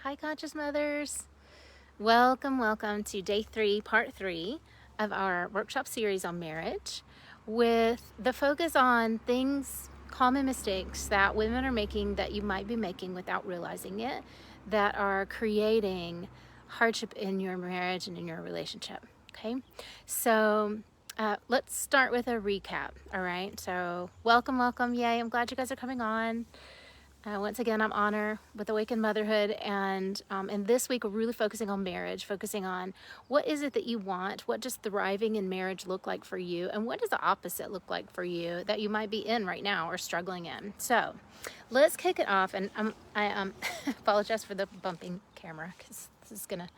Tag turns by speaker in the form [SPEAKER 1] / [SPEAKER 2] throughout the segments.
[SPEAKER 1] Hi, Conscious Mothers. Welcome to day 3, part 3 of our workshop series on marriage, with the focus on things, common mistakes that women are making that you might be making without realizing it, that are creating hardship in your marriage and in your relationship. Okay, so let's start with a recap. All right, so welcome. Yay, I'm glad you guys are coming on. Once again, I'm Honor with Awakened Motherhood, and this week we're really focusing on marriage, focusing on what is it that you want, what does thriving in marriage look like for you, and what does the opposite look like for you that you might be in right now or struggling in. So let's kick it off, and I apologize for the bumping camera because this is gonna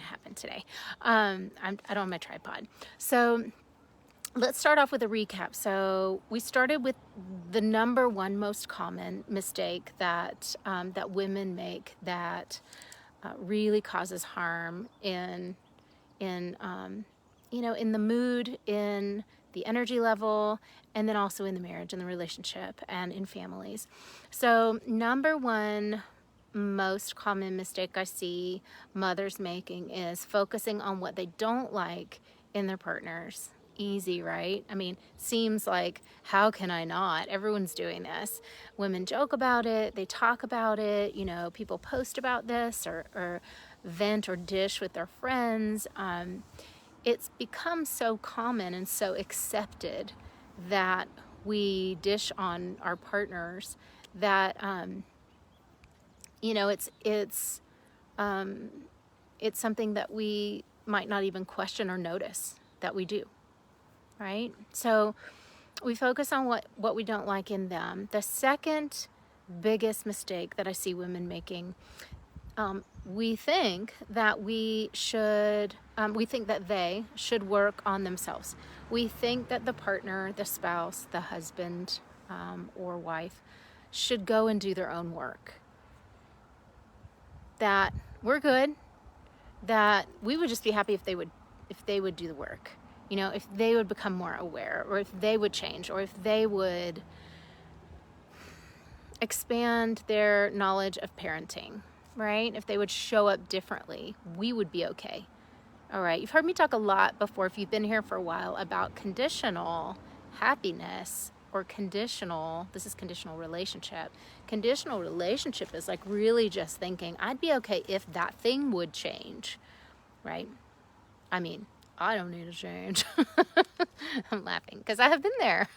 [SPEAKER 1] happen today. I don't have my tripod, so let's start off with a recap. So we started with the number one most common mistake that that women make that really causes harm in in the mood, in the energy level, and then also in the marriage and the relationship and in families. So number one most common mistake I see mothers making is focusing on what they don't like in their partners. Easy, right? I mean, seems like, how can I not? Everyone's doing this. Women joke about it, they talk about it, people post about this or vent or dish with their friends. It's become so common and so accepted that we dish on our partners that it's something that we might not even question or notice that we do, right? So we focus on what we don't like in them. The second biggest mistake that I see women making, we think that we think that they should work on themselves. We think that the partner, the spouse, the husband, or wife should go and do their own work. That we're good, that we would just be happy if they would do the work. If they would become more aware, or if they would change, or if they would expand their knowledge of parenting, right? If they would show up differently, we would be okay. All right, you've heard me talk a lot before, if you've been here for a while, about conditional happiness or this is conditional relationship. Conditional relationship is like really just thinking, I'd be okay if that thing would change, right? I mean, I don't need to change. I'm laughing because I have been there.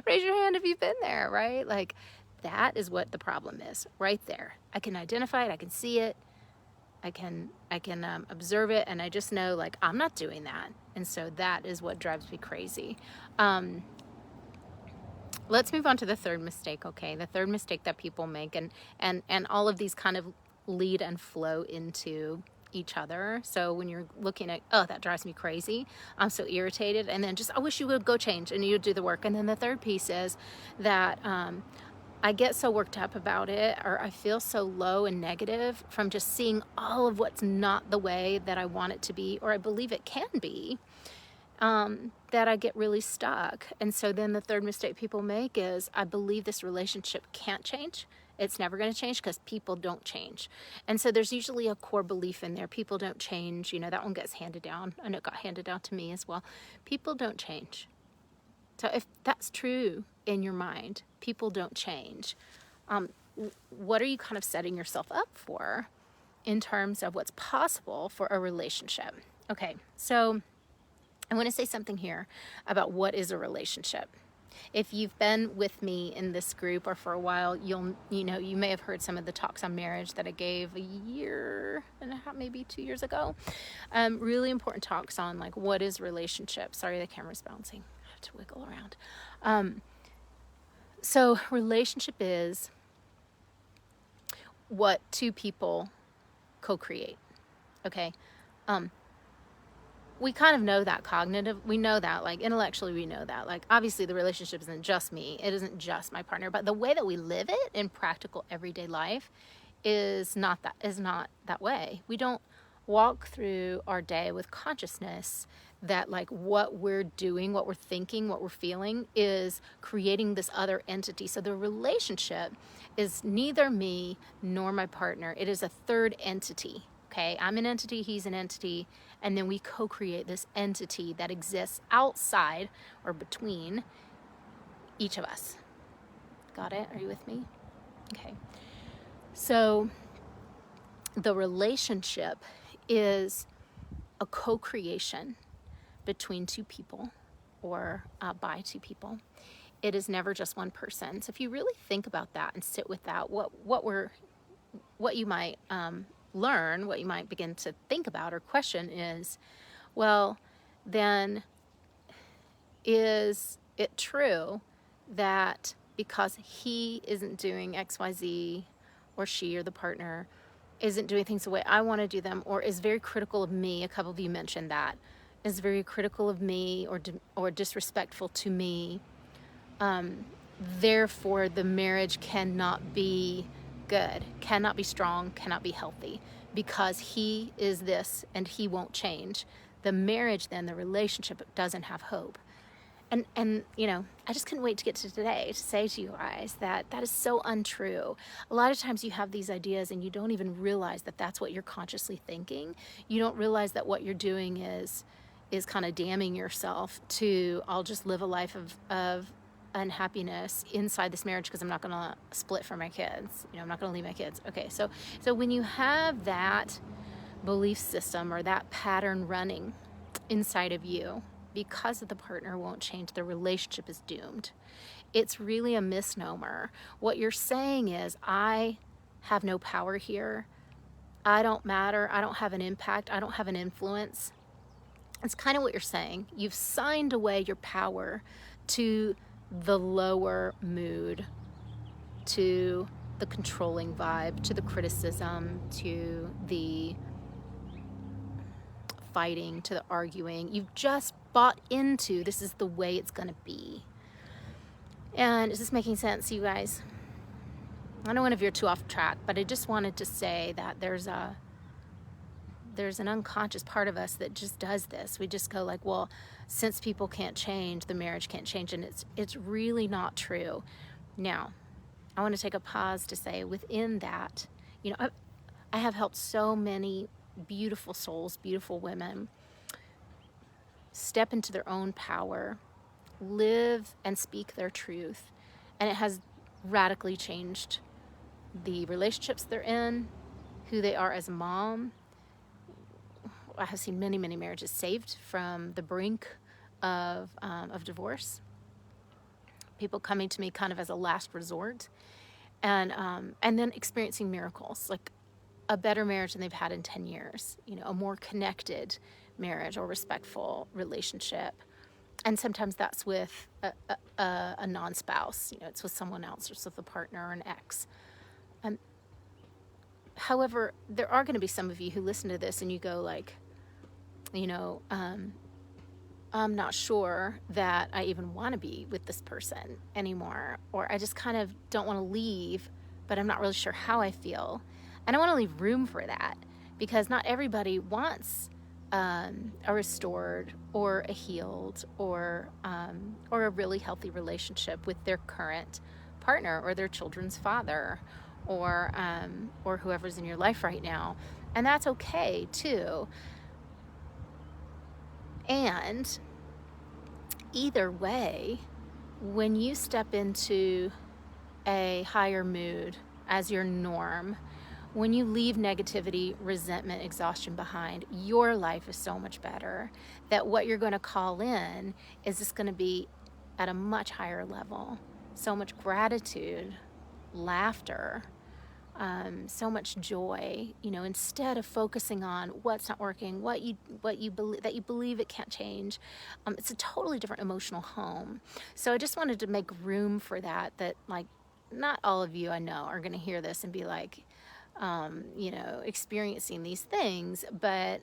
[SPEAKER 1] Raise your hand if you've been there, right? Like, that is what the problem is right there. I can identify it. I can see it. I can observe it, and I just know, like, I'm not doing that. And so that is what drives me crazy. Let's move on to the third mistake, okay? The third mistake that people make, and all of these kind of lead and flow into each other. So when you're looking at, oh, that drives me crazy, I'm so irritated, and then just, I wish you would go change and you'd do the work. And then the third piece is that I get so worked up about it, or I feel so low and negative from just seeing all of what's not the way that I want it to be, or I believe it can be, that I get really stuck. And so then the third mistake people make is, I believe this relationship can't change. It's never going to change because people don't change. And so there's usually a core belief in there. People don't change. That one gets handed down, and it got handed down to me as well. People don't change. So if that's true in your mind, people don't change, what are you kind of setting yourself up for in terms of what's possible for a relationship? Okay, so I want to say something here about what is a relationship. If you've been with me in this group or for a while, you may have heard some of the talks on marriage that I gave a year and a half, maybe 2 years ago. Really important talks on, like, what is relationship. Sorry, the camera's bouncing. I have to wiggle around. So relationship is what two people co-create. Okay. We kind of know that we know that, like, intellectually we know that, like, obviously the relationship isn't just me, it isn't just my partner, but the way that we live it in practical everyday life is not that way. We don't walk through our day with consciousness that like what we're doing, what we're thinking, what we're feeling is creating this other entity. So the relationship is neither me nor my partner. It is a third entity. Okay, I'm an entity, he's an entity, and then we co-create this entity that exists outside or between each of us. Got it? Are you with me? Okay. So the relationship is a co-creation between two people or by two people. It is never just one person. So if you really think about that and sit with that, what you might learn, what you might begin to think about or question is, well, then is it true that because he isn't doing XYZ, or she or the partner isn't doing things the way I want to do them, or is very critical of me, a couple of you mentioned that, is very critical of me or disrespectful to me, therefore the marriage cannot be good, cannot be strong, cannot be healthy, because he is this and he won't change. The marriage, then, the relationship doesn't have hope. And you know, I just couldn't wait to get to today to say to you guys that that is so untrue. A lot of times you have these ideas and you don't even realize that that's what you're consciously thinking. You don't realize that what you're doing is kind of damning yourself to, I'll just live a life of unhappiness inside this marriage because I'm not going to split from my kids. You know, I'm not going to leave my kids. Okay, so when you have that belief system or that pattern running inside of you, because the partner won't change, the relationship is doomed. It's really a misnomer. What you're saying is, I have no power here. I don't matter. I don't have an impact. I don't have an influence. It's kind of what you're saying. You've signed away your power to the lower mood, to the controlling vibe, to the criticism, to the fighting, to the arguing. You've just bought into this is the way it's going to be. And is this making sense, you guys? I don't want to veer too off track, but I just wanted to say that there's an unconscious part of us that just does this. We just go like, well, since people can't change, the marriage can't change, and it's really not true. Now, I want to take a pause to say within that, you know, I have helped so many beautiful souls, beautiful women step into their own power, live and speak their truth, and it has radically changed the relationships they're in, who they are as a mom. I have seen many, many marriages saved from the brink of divorce. People coming to me kind of as a last resort, and then experiencing miracles, like a better marriage than they've had in 10 years, you know, a more connected marriage or respectful relationship. And sometimes that's with a non-spouse, you know, it's with someone else, or it's with a partner or an ex. However, there are going to be some of you who listen to this and you go like, you know, I'm not sure that I even want to be with this person anymore, or I just kind of don't want to leave, but I'm not really sure how I feel. And I want to leave room for that, because not everybody wants a restored or a healed or a really healthy relationship with their current partner or their children's father or whoever's in your life right now. And that's okay too. And either way, when you step into a higher mood as your norm, when you leave negativity, resentment, exhaustion behind, your life is so much better that what you're going to call in is just going to be at a much higher level. So much gratitude, laughter, so much joy, you know, instead of focusing on what's not working, what you believe, that you believe it can't change. It's a totally different emotional home. So I just wanted to make room for that like not all of you I know are going to hear this and be like, you know, experiencing these things, but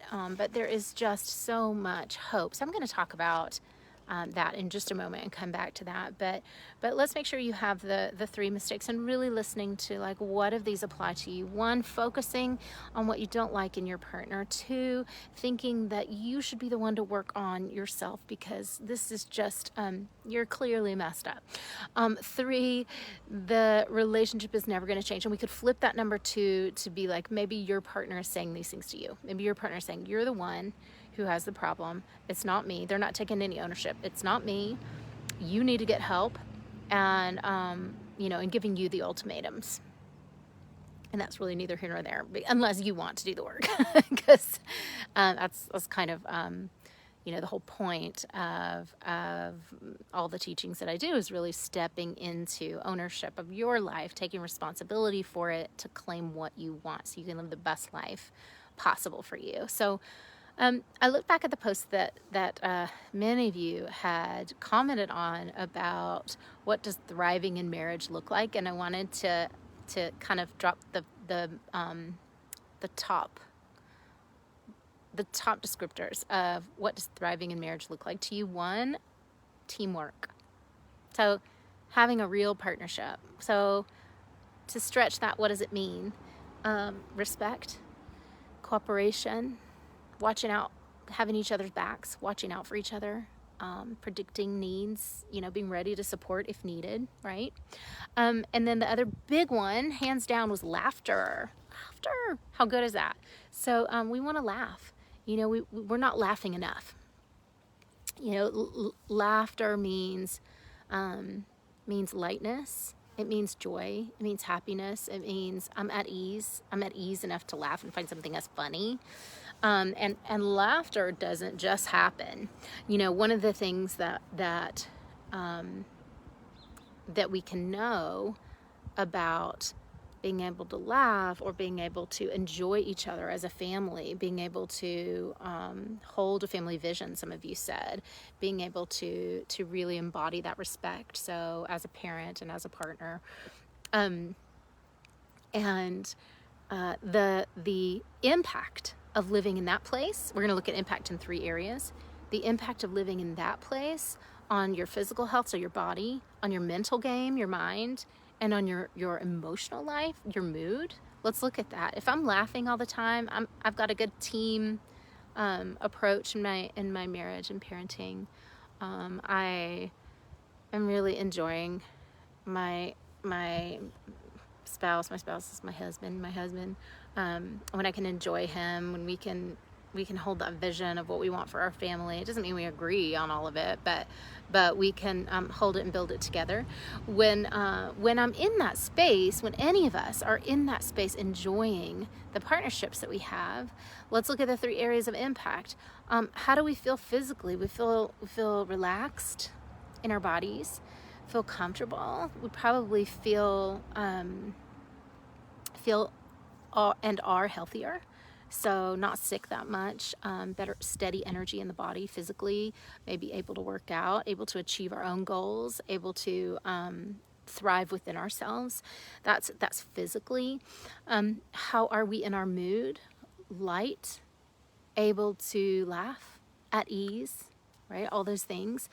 [SPEAKER 1] there is just so much hope. So I'm going to talk about that in just a moment and come back to that. But let's make sure you have the 3 mistakes and really listening to like, what of these apply to you? 1, focusing on what you don't like in your partner. 2, thinking that you should be the one to work on yourself because this is just, you're clearly messed up. 3, the relationship is never going to change. And we could flip that number 2 to be like, maybe your partner is saying these things to you. Maybe your partner is saying, you're the one who has the problem. It's not me. They're not taking any ownership. It's not me. You need to get help. And, and giving you the ultimatums. And that's really neither here nor there, unless you want to do the work. Because that's kind of, the whole point of all the teachings that I do is really stepping into ownership of your life, taking responsibility for it to claim what you want so you can live the best life possible for you. So I look back at the post that many of you had commented on about what does thriving in marriage look like, and I wanted to kind of drop the top descriptors of what does thriving in marriage look like to you. 1, teamwork. So having a real partnership. So to stretch that, what does it mean? Respect, cooperation, watching out, having each other's backs, watching out for each other, predicting needs, being ready to support if needed, right? And then the other big one, hands down, was laughter. Laughter. How good is that? So we want to laugh. We're not laughing enough. Laughter means lightness. It means joy. It means happiness. It means I'm at ease. I'm at ease enough to laugh and find something that's funny. And laughter doesn't just happen. One of the things that we can know about being able to laugh or being able to enjoy each other as a family, being able to hold a family vision, some of you said, being able to really embody that respect. So as a parent and as a partner, the impact of living in that place, we're going to look at impact in 3 areas. The impact of living in that place on your physical health, so your body, on your mental game, your mind, and on your emotional life, your mood. Let's look at that. If I'm laughing all the time, I've got a good team approach in my marriage and parenting. I am really enjoying my spouse. My spouse is my husband. When I can enjoy him, when we can hold that vision of what we want for our family. It doesn't mean we agree on all of it, but we can hold it and build it together. When I'm in that space, when any of us are in that space enjoying the partnerships that we have, let's look at the 3 areas of impact. How do we feel physically? We feel relaxed in our bodies, feel comfortable. We probably feel and are healthier. So not sick that much, better steady energy in the body physically, maybe able to work out, able to achieve our own goals, able to thrive within ourselves. That's physically. How are we in our mood? Light, able to laugh, at ease, right? All those things.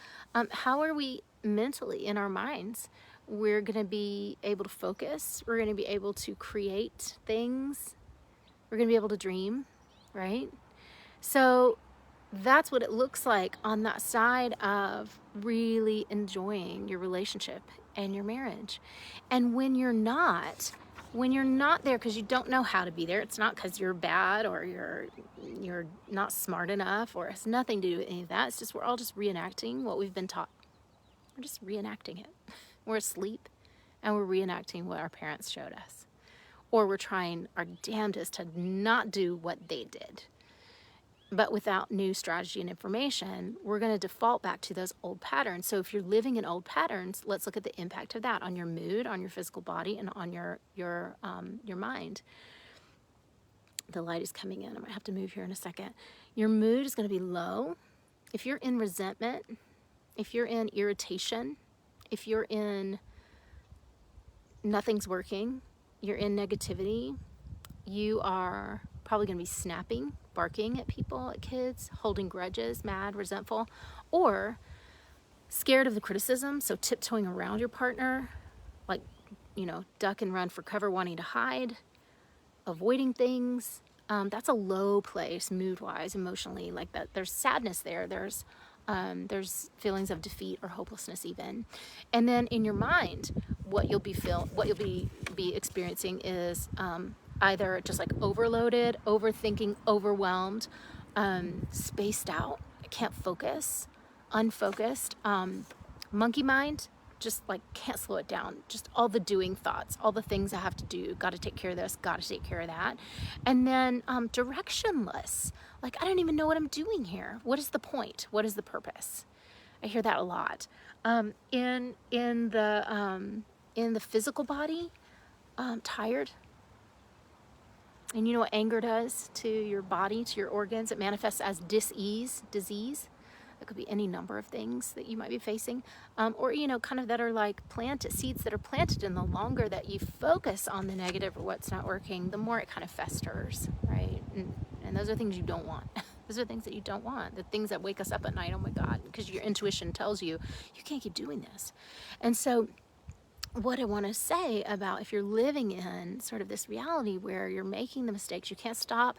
[SPEAKER 1] How are we mentally in our minds? We're going to be able to focus. We're going to be able to create things. We're going to be able to dream, right? So that's what it looks like on that side of really enjoying your relationship and your marriage. And when you're not there because you don't know how to be there, it's not because you're bad or you're not smart enough, or it has nothing to do with any of that. It's just we're all just reenacting what we've been taught. We're just reenacting it. We're asleep and we're reenacting what our parents showed us. Or we're trying our damnedest to not do what they did. But without new strategy and information, we're going to default back to those old patterns. So if you're living in old patterns, let's look at the impact of that on your mood, on your physical body, and on your mind. The light is coming in. I might have to move here in a second. Your mood is going to be low. If you're in resentment, if you're in irritation, if you're in nothing's working, you're in negativity, you are probably going to be snapping, barking at people, at kids, holding grudges, mad, resentful, or scared of the criticism, so tiptoeing around your partner, like, duck and run for cover, wanting to hide, avoiding things. That's a low place, mood-wise, emotionally. Like that, there's sadness there. There's feelings of defeat or hopelessness, even. And then in your mind, what you'll be experiencing is either just like overloaded, overthinking, overwhelmed, spaced out, can't focus, unfocused, monkey mind, just like can't slow it down, just all the doing thoughts, all the things I have to do, got to take care of this, got to take care of that. And then directionless, like I don't even know what I'm doing here. What is the point? What is the purpose? I hear that a lot. In the physical body, tired. And you know what anger does to your body, to your organs? It manifests as disease. It could be any number of things that you might be facing, or kind of that are like seeds that are planted. And the longer that you focus on the negative or what's not working, the more it kind of festers, right? And those are things you don't want. Those are things that you don't want. The things that wake us up at night. Oh my God, because your intuition tells you you can't keep doing this. And so, what I want to say about if you're living in sort of this reality where you're making the mistakes, you can't stop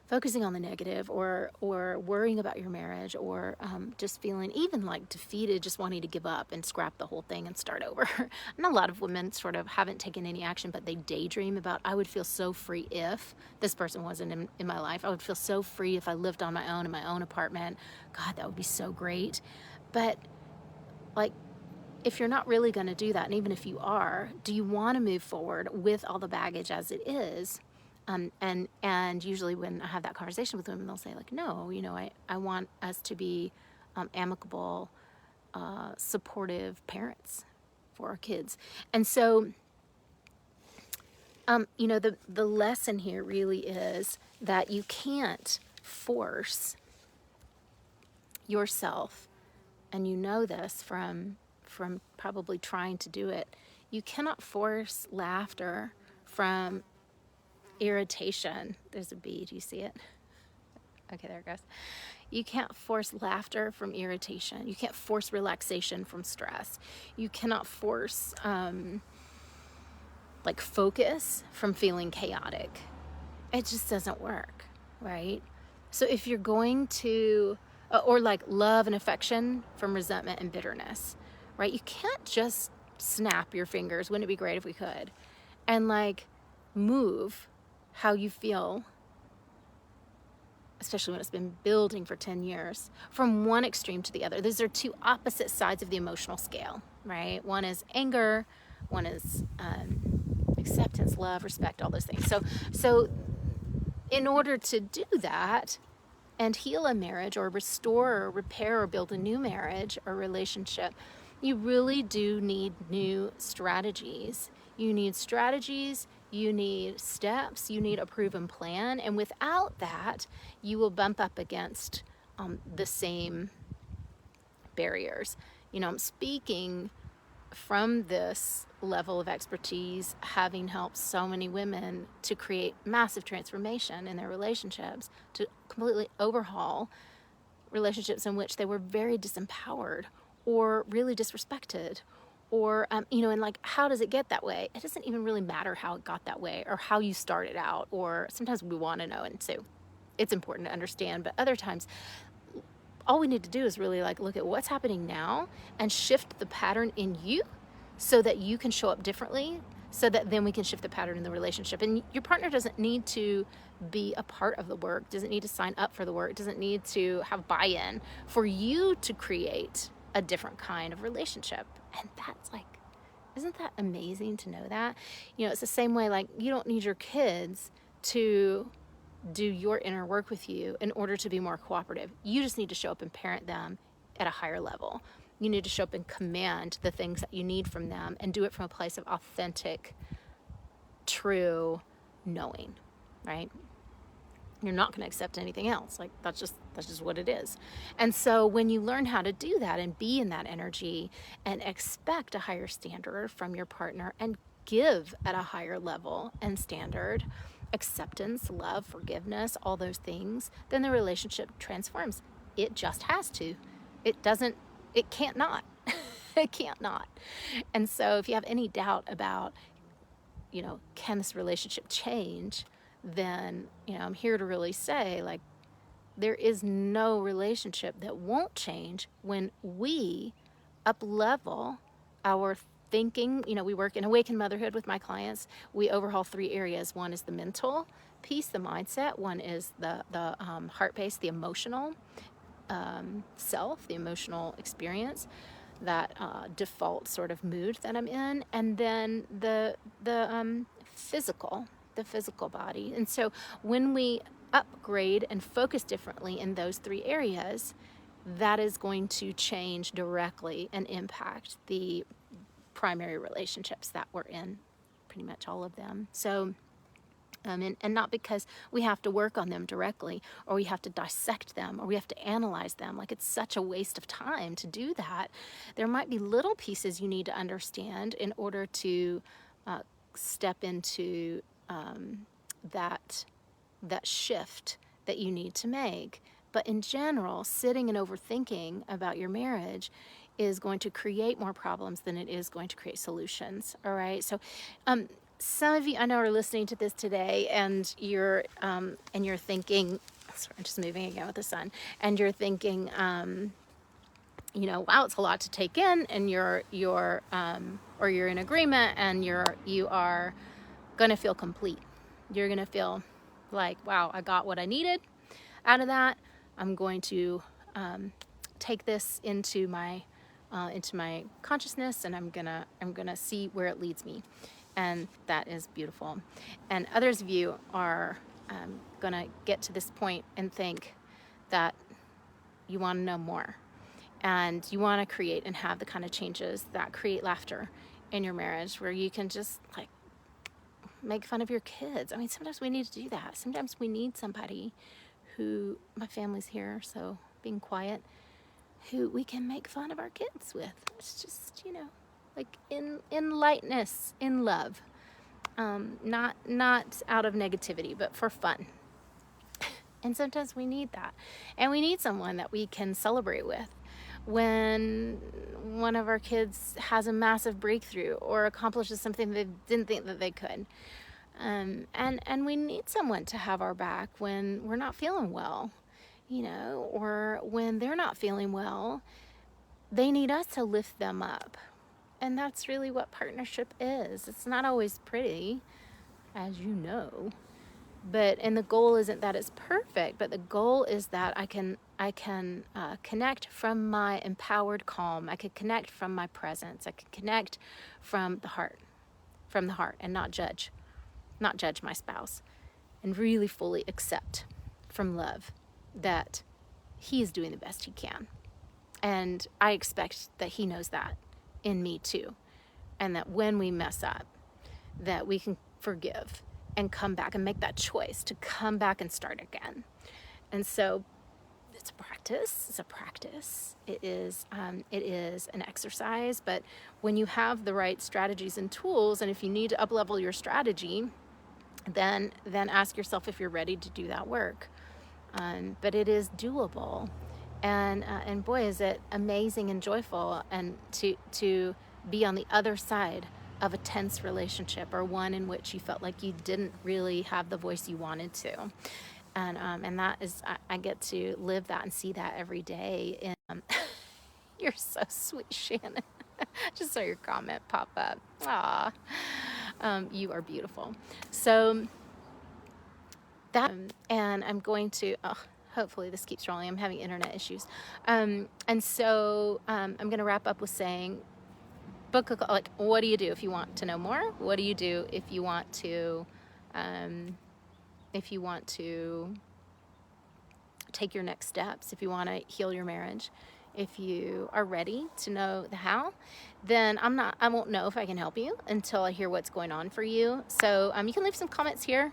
[SPEAKER 1] focusing on the negative or worrying about your marriage, or just feeling even like defeated, just wanting to give up and scrap the whole thing and start over. And a lot of women sort of haven't taken any action, but they daydream about, I would feel so free if this person wasn't in my life. I would feel so free if I lived on my own in my own apartment. God, that would be so great. But like, if you're not really going to do that, and even if you are, do you want to move forward with all the baggage as it is? And usually when I have that conversation with women, they'll say like, no, I want us to be amicable, supportive parents for our kids. And so, the lesson here really is that you can't force yourself, and you know this from probably trying to do it. You cannot force laughter from irritation. There's a bee. Do you see it? Okay, there it goes. You can't force laughter from irritation. You can't force relaxation from stress. You cannot force focus from feeling chaotic. It just doesn't work, right? So if you're going to, or like love and affection from resentment and bitterness, right? You can't just snap your fingers. Wouldn't it be great if we could? And like move how you feel, especially when it's been building for 10 years, from one extreme to the other. Those are two opposite sides of the emotional scale, right? One is anger, one is acceptance, love, respect, all those things. So in order to do that and heal a marriage or restore or repair or build a new marriage or relationship, you really do need new strategies. You need strategies, you need steps, you need a proven plan. And without that, you will bump up against the same barriers. I'm speaking from this level of expertise, having helped so many women to create massive transformation in their relationships, to completely overhaul relationships in which they were very disempowered or really disrespected, or and like, how does it get that way? It doesn't even really matter how it got that way or how you started out, or sometimes we want to know, and so it's important to understand. But other times, all we need to do is really like look at what's happening now and shift the pattern in you so that you can show up differently, so that then we can shift the pattern in the relationship. And your partner doesn't need to be a part of the work, doesn't need to sign up for the work, doesn't need to have buy-in for you to create a different kind of relationship. And that's like, isn't that amazing to know that? It's the same way, like, you don't need your kids to do your inner work with you in order to be more cooperative. You just need to show up and parent them at a higher level. You need to show up and command the things that you need from them and do it from a place of authentic, true knowing, right? You're not going to accept anything else. Like, that's just what it is. And so when you learn how to do that and be in that energy and expect a higher standard from your partner and give at a higher level and standard, acceptance, love, forgiveness, all those things, then the relationship transforms. It just has to. It doesn't It can't not. It can't not. And so if you have any doubt about, can this relationship change, then, I'm here to really say, like, there is no relationship that won't change when we up level our thinking. We work in Awakened Motherhood with my clients. We overhaul 3 areas. One is the mental piece, the mindset. One is the heart-based, the emotional self, the emotional experience, that default sort of mood that I'm in, and then the physical, the physical body. And so when we upgrade and focus differently in those 3 areas, that is going to change directly and impact the primary relationships that we're in, pretty much all of them. So and not because we have to work on them directly, or we have to dissect them, or we have to analyze them. Like, it's such a waste of time to do that. There might be little pieces you need to understand in order to step into that shift that you need to make. But in general, sitting and overthinking about your marriage is going to create more problems than it is going to create solutions. All right. So some of you I know are listening to this today, and you're thinking, sorry, I'm just moving again with the sun, and you're thinking, wow, it's a lot to take in, and you're in agreement, and you are gonna feel complete. You're gonna feel like, wow, I got what I needed out of that. I'm going to take this into my consciousness, and I'm gonna see where it leads me. And that is beautiful. And others of you are gonna get to this point and think that you want to know more, and you want to create and have the kind of changes that create laughter in your marriage, where you can just like make fun of your kids. I mean, sometimes we need to do that. Sometimes we need somebody who, my family's here, so being quiet, who we can make fun of our kids with. It's just, like in lightness, in love, not out of negativity, but for fun. And sometimes we need that, and we need someone that we can celebrate with when one of our kids has a massive breakthrough or accomplishes something they didn't think that they could. And we need someone to have our back when we're not feeling well, or when they're not feeling well. They need us to lift them up. And that's really what partnership is. It's not always pretty, as you know, and the goal isn't that it's perfect, but the goal is that I can connect from my empowered calm. I can connect from my presence. I can connect from the heart, and not judge my spouse, and really fully accept from love that he is doing the best he can. And I expect that he knows that in me too. And that when we mess up, that we can forgive and come back and make that choice to come back and start again. And so it's a practice. It is an exercise, but when you have the right strategies and tools, and if you need to up-level your strategy, then ask yourself if you're ready to do that work. But it is doable. And boy, is it amazing and joyful, and to be on the other side of a tense relationship, or one in which you felt like you didn't really have the voice you wanted to. And that is, I get to live that and see that every day. You're so sweet, Shannon. Just saw your comment pop up. Aw, you are beautiful. So that, and I'm going to, hopefully this keeps rolling. I'm having internet issues. And so I'm going to wrap up with saying, book a, like, what do you do if you want to know more? What do you do if you want to, take your next steps, if you want to heal your marriage, if you are ready to know the how, then I won't know if I can help you until I hear what's going on for you. So you can leave some comments here,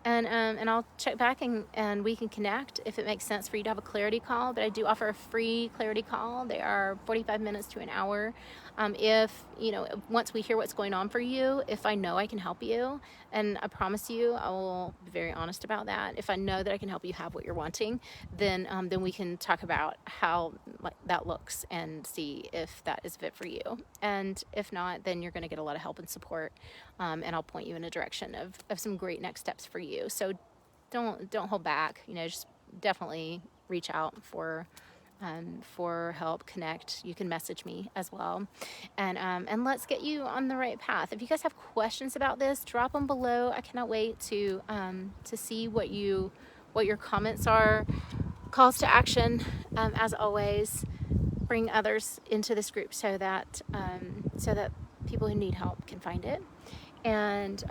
[SPEAKER 1] And I'll check back and we can connect if it makes sense for you to have a clarity call. But I do offer a free clarity call. They are 45 minutes to an hour. If, you know, once we hear what's going on for you, if I know I can help you, and I promise you, I will be very honest about that. If I know that I can help you have what you're wanting, then we can talk about how like, that looks and see if that is fit for you. And if not, then you're going to get a lot of help and support, and I'll point you in a direction of some great next steps for you. So don't hold back. You know, just definitely reach out for help, connect. You can message me as well, and let's get you on the right path. If you guys have questions about this, drop them below. I cannot wait to see what your comments are. Calls to action, as always. Bring others into this group so that people who need help can find it, and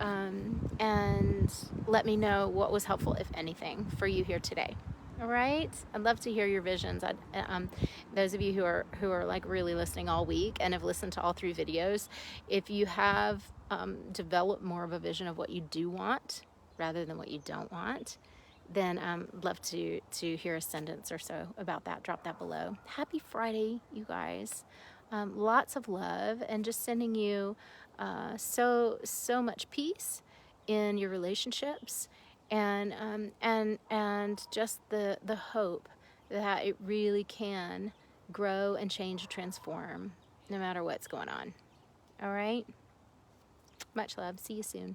[SPEAKER 1] let me know what was helpful, if anything, for you here today. All right, I'd love to hear your visions. Those of you who are like really listening all week and have listened to all 3 videos, if you have developed more of a vision of what you do want rather than what you don't want, then love to hear a sentence or so about that. Drop that below. Happy Friday, you guys. Lots of love, and just sending you so much peace in your relationships, and just the hope that it really can grow and change and transform no matter what's going on. All right, much love. See you soon.